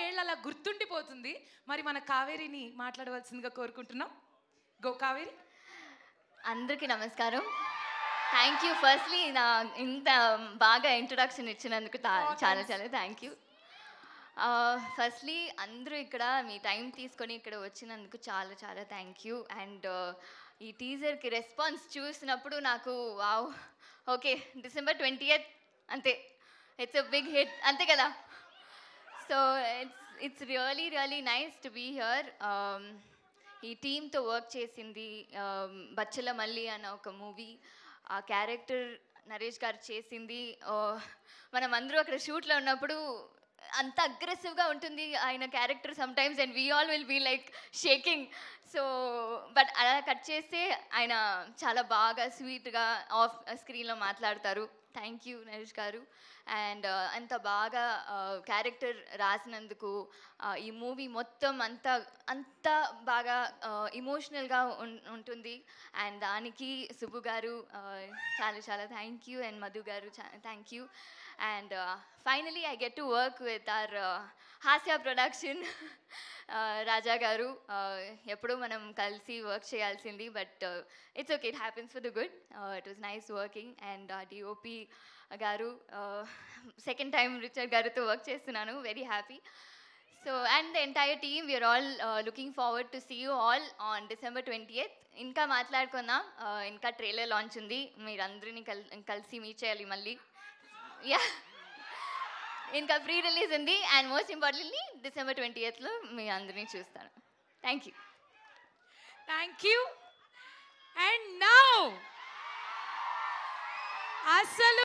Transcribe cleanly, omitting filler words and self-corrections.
ఏళ్ళు అలా గుర్తుండిపోతుంది. మరి మన కావేరిని మాట్లాడవలసిందిగా కోరుకుంటున్నాం. గో కావేరి. అందరికీ నమస్కారం. థ్యాంక్ యూ ఫస్ట్లీ నా ఇంత బాగా ఇంట్రొడక్షన్ ఇచ్చినందుకు చాలా చాలా థ్యాంక్ యూ. ఫస్ట్లీ అందరూ ఇక్కడ మీ టైం తీసుకొని ఇక్కడ వచ్చినందుకు చాలా చాలా థ్యాంక్ యూ. అండ్ ఈ టీజర్కి రెస్పాన్స్ చూసినప్పుడు నాకు వావ్, ఓకే December 20th అంతే, ఇట్స్ అ బిగ్ హిట్ అంతే కదా. So it's really really nice to be here. ఈ టీమ్తో వర్క్ చేసింది బచ్చల మల్లి అన్న ఒక మూవీ, ఆ క్యారెక్టర్ నరేష్ గారు చేసింది. మనం అందరూ అక్కడ షూట్లో ఉన్నప్పుడు అంత అగ్రెసివ్గా ఉంటుంది ఆయన character sometimes, and we all will be like shaking. So but అలా కట్ చేస్తే ఆయన చాలా బాగా స్వీట్గా ఆఫ్ స్క్రీన్లో మాట్లాడతారు. థ్యాంక్ యూ నరేష్ గారు. అండ్ అంత బాగా క్యారెక్టర్ రాసినందుకు ఈ మూవీ మొత్తం అంత బాగా ఇమోషనల్గా ఉంటుంది. అండ్ దానికి సుబ్బు గారు చాలా చాలా థ్యాంక్ యూ. అండ్ మధు గారు thank you. And finally I get to work with our Haasya production Raja గారు. ఎప్పుడూ మనం కలిసి వర్క్ చేయాల్సింది, but it's okay, it happens for the good. It was nice working. And DOP గారు, సెకండ్ టైం రిచర్డ్ గారితో work చేస్తున్నాను, very happy. So and the entire team, we are all looking forward to see you all on December 20th. ఇంకా మాట్లాడుకుందాం, ఇంకా trailer launch ఉంది, మీరందరినీ కలిసి meet చేయాలి మళ్ళీ. యా, ఇంకా ప్రీ రిలీజ్ ఉంది. And most importantly December 20th మీ అందరినీ చూస్తాను. Thank you. Thank you. And now అసలు